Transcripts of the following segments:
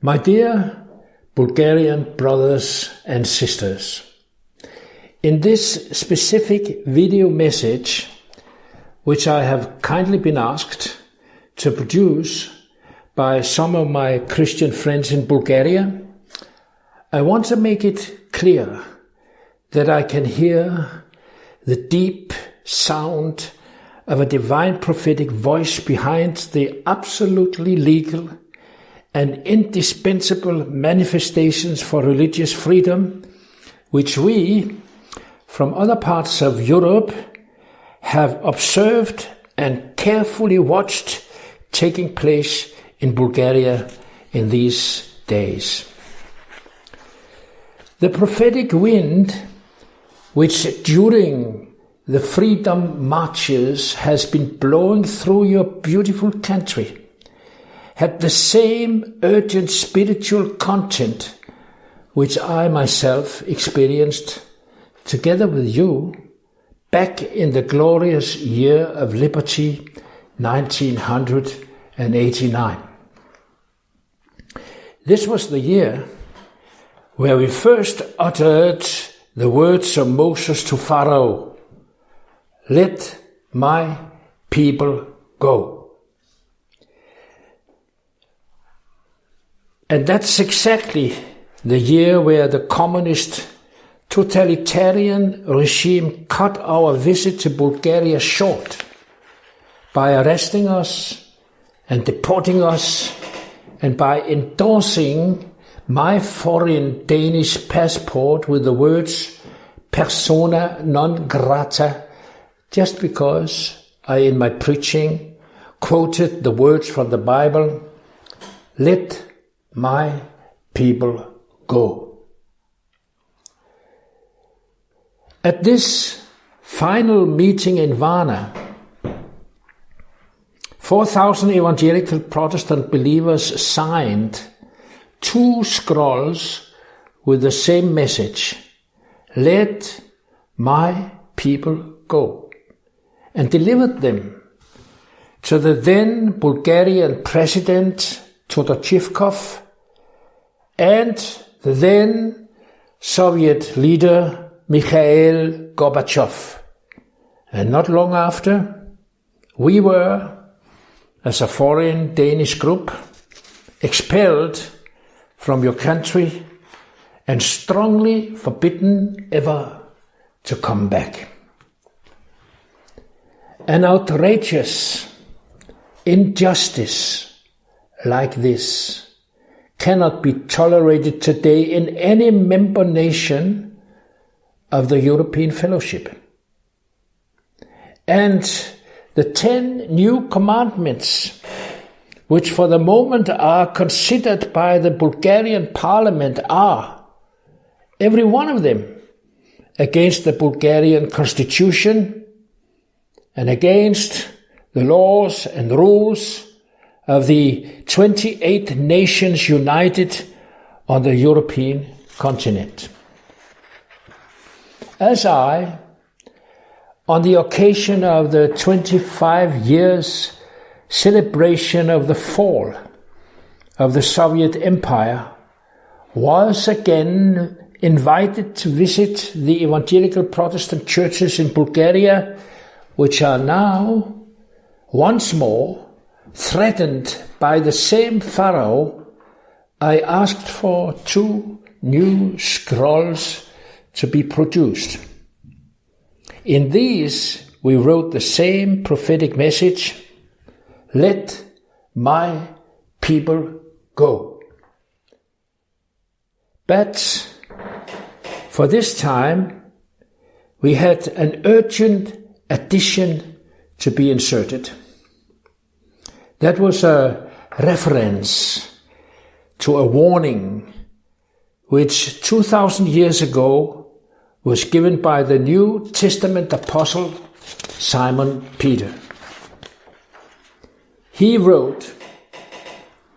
My dear Bulgarian brothers and sisters, in this specific video message, which I have kindly been asked to produce by some of my Christian friends in Bulgaria, I want to make it clear that I can hear the deep sound of a divine prophetic voice behind the absolutely legal and indispensable manifestations for religious freedom, which we, from other parts of Europe, have observed and carefully watched taking place in Bulgaria in these days. The prophetic wind, which during the freedom marches has been blowing through your beautiful country, had the same urgent spiritual content which I myself experienced together with you back in the glorious year of liberty, 1989. This was the year where we first uttered the words of Moses to Pharaoh, "Let my people go." And that's exactly the year where the communist totalitarian regime cut our visit to Bulgaria short by arresting us and deporting us and by endorsing my foreign Danish passport with the words persona non grata, just because I, in my preaching, quoted the words from the Bible, "Let my people go." At this final meeting in Varna, 4,000 evangelical Protestant believers signed 2 scrolls with the same message, "Let my people go," and delivered them to the then Bulgarian President Todorchivkov and the then Soviet leader Mikhail Gorbachev. And not long after, we were, as a foreign Danish group, expelled from your country and strongly forbidden ever to come back. An outrageous injustice like this cannot be tolerated today in any member nation of the European Fellowship. And the 10 new commandments, which for the moment are considered by the Bulgarian parliament, are, every one of them, against the Bulgarian constitution and against the laws and rules of the 28 nations united on the European continent. As I, on the occasion of the 25 years celebration of the fall of the Soviet Empire, was again invited to visit the evangelical Protestant churches in Bulgaria, which are now once more threatened by the same Pharaoh, I asked for 2 new scrolls to be produced. In these, we wrote the same prophetic message, "Let my people go." But for this time, we had an urgent addition to be inserted. That was a reference to a warning which 2,000 years ago was given by the New Testament apostle Simon Peter. He wrote,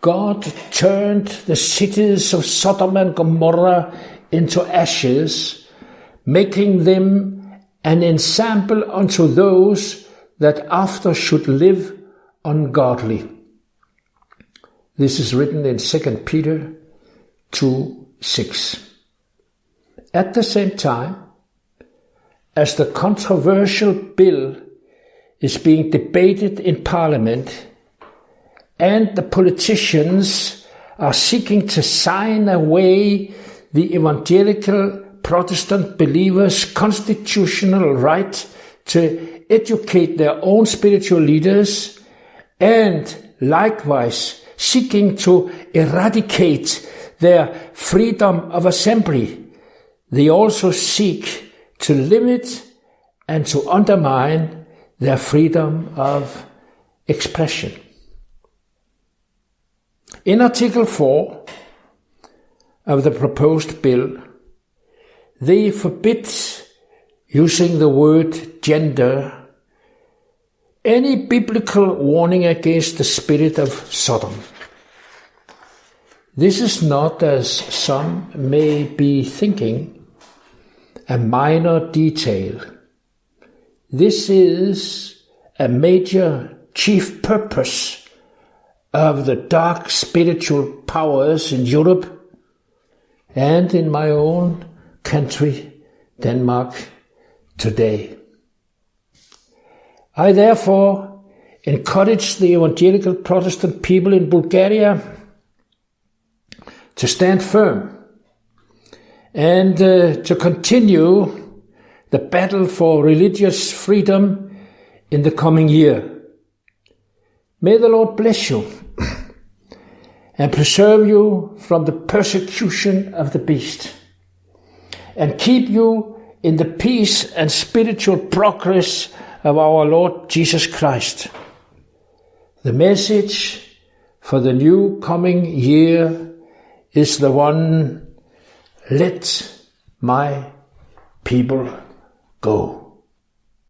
"God turned the cities of Sodom and Gomorrah into ashes, making them an ensample unto those that after should live ungodly. This is written in 2 Peter 2:6. At the same time, as the controversial bill is being debated in Parliament and the politicians are seeking to sign away the evangelical Protestant believers' constitutional right to educate their own spiritual leaders and likewise seeking to eradicate their freedom of assembly, they also seek to limit and to undermine their freedom of expression. In Article 4 of the proposed bill, they forbid using the word gender any biblical warning against the spirit of Sodom. This is not, as some may be thinking, a minor detail. This is a major chief purpose of the dark spiritual powers in Europe and in my own country, Denmark, today. I therefore encourage the evangelical Protestant people in Bulgaria to stand firm and to continue the battle for religious freedom in the coming year. May the Lord bless you and preserve you from the persecution of the beast, and keep you in the peace and spiritual progress of our Lord Jesus Christ. The message for the new coming year is the one, let my people go.